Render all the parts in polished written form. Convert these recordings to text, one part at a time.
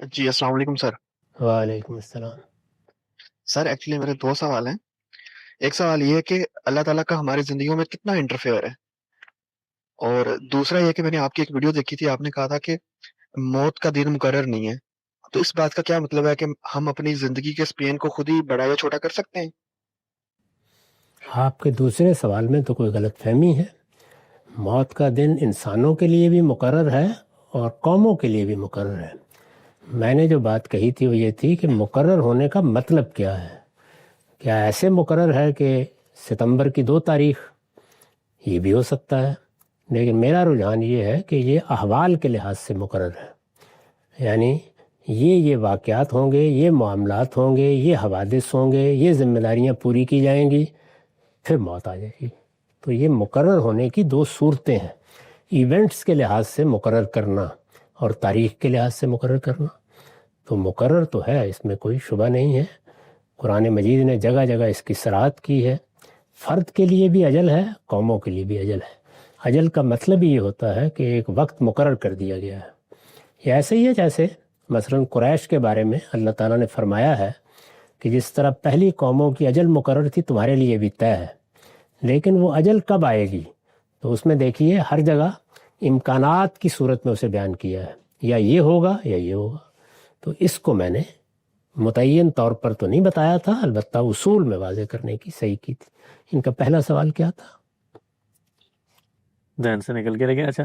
جی السلام علیکم سر۔ وعلیکم السلام۔ سر ایکچولی میرے دو سوال ہیں۔ ایک سوال یہ ہے کہ اللہ تعالیٰ کا ہماری زندگیوں میں کتنا انٹرفیئر ہے، اور دوسرا یہ کہ میں نے آپ کی ایک ویڈیو دیکھی تھی، آپ نے کہا تھا کہ موت کا دن مقرر نہیں ہے، تو اس بات کا کیا مطلب ہے کہ ہم اپنی زندگی کے اسپین کو خود ہی بڑا یا چھوٹا کر سکتے ہیں؟ آپ کے دوسرے سوال میں تو کوئی غلط فہمی ہے۔ موت کا دن انسانوں کے لیے بھی مقرر ہے اور قوموں کے لیے بھی مقرر ہے۔ میں نے جو بات کہی تھی وہ یہ تھی کہ مقرر ہونے کا مطلب کیا ہے۔ کیا ایسے مقرر ہے کہ ستمبر کی 2 تاریخ؟ یہ بھی ہو سکتا ہے، لیکن میرا رجحان یہ ہے کہ یہ احوال کے لحاظ سے مقرر ہے، یعنی یہ واقعات ہوں گے، یہ معاملات ہوں گے، یہ حوادث ہوں گے، یہ ذمہ داریاں پوری کی جائیں گی، پھر موت آ جائے گی۔ تو یہ مقرر ہونے کی 2 صورتیں ہیں، ایونٹس کے لحاظ سے مقرر کرنا اور تاریخ کے لحاظ سے مقرر کرنا۔ تو مقرر تو ہے، اس میں کوئی شبہ نہیں ہے۔ قرآن مجید نے جگہ جگہ اس کی صراحت کی ہے۔ فرد کے لیے بھی اجل ہے، قوموں کے لیے بھی اجل ہے۔ اجل کا مطلب یہ ہوتا ہے کہ ایک وقت مقرر کر دیا گیا ہے۔ یہ ایسے ہی ہے جیسے مثلا قریش کے بارے میں اللہ تعالیٰ نے فرمایا ہے کہ جس طرح پہلی قوموں کی اجل مقرر تھی تمہارے لیے بھی طے ہے، لیکن وہ اجل کب آئے گی؟ تو اس میں دیکھیے ہر جگہ امکانات کی صورت میں اسے بیان کیا ہے، یا یہ ہوگا یا یہ ہوگا۔ تو اس کو میں نے متعین طور پر تو نہیں بتایا تھا، البتہ اصول میں واضح کرنے کی صحیح کی تھی۔ ان کا پہلا سوال کیا تھا؟ ذہن سے نکل کے، لیکن اچھا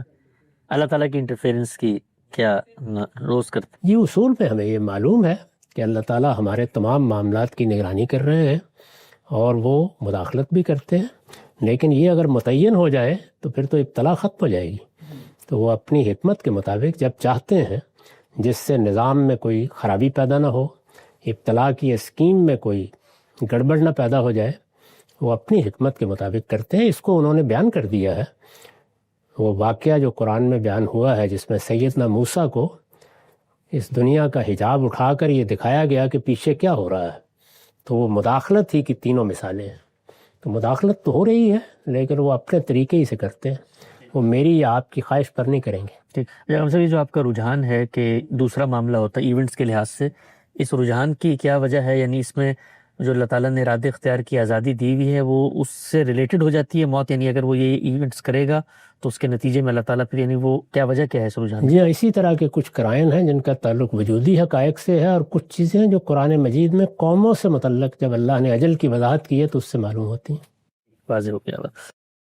اللہ تعالیٰ کی انٹرفیئرنس کی کیا روز کرتے؟ جی اصول میں ہمیں یہ معلوم ہے کہ اللہ تعالیٰ ہمارے تمام معاملات کی نگرانی کر رہے ہیں اور وہ مداخلت بھی کرتے ہیں، لیکن یہ اگر متعین ہو جائے تو پھر تو ابتلا ختم ہو جائے گی۔ تو وہ اپنی حکمت کے مطابق جب چاہتے ہیں، جس سے نظام میں کوئی خرابی پیدا نہ ہو، ابتلا کی اسکیم میں کوئی گڑبڑ نہ پیدا ہو جائے، وہ اپنی حکمت کے مطابق کرتے ہیں۔ اس کو انہوں نے بیان کر دیا ہے۔ وہ واقعہ جو قرآن میں بیان ہوا ہے جس میں سیدنا موسیٰ کو اس دنیا کا حجاب اٹھا کر یہ دکھایا گیا کہ پیچھے کیا ہو رہا ہے، تو وہ مداخلت ہی کی تینوں مثالیں ہیں۔ تو مداخلت تو ہو رہی ہے، لیکن وہ اپنے طریقے ہی سے کرتے ہیں، وہ میری یا آپ کی خواہش پر نہیں کریں گے۔ ٹھیک، ہم سب یہ جو آپ کا رجحان ہے کہ دوسرا معاملہ ہوتا ہے ایونٹس کے لحاظ سے، اس رجحان کی کیا وجہ ہے؟ یعنی اس میں جو اللہ تعالیٰ نے ارادے اختیار کی آزادی دی ہوئی ہے وہ اس سے ریلیٹڈ ہو جاتی ہے موت، یعنی اگر وہ یہ ایونٹس کرے گا تو اس کے نتیجے میں اللہ تعالیٰ پھر، یعنی وہ کیا وجہ کیا ہے اس رجحان؟ جی اسی طرح کے کچھ قرائن ہیں جن کا تعلق وجودی حقائق سے ہے، اور کچھ چیزیں ہیں جو قرآن مجید میں قوموں سے متعلق جب اللہ نے اجل کی وضاحت کی ہے تو اس سے معلوم ہوتی ہیں۔ واضح ہو گیا۔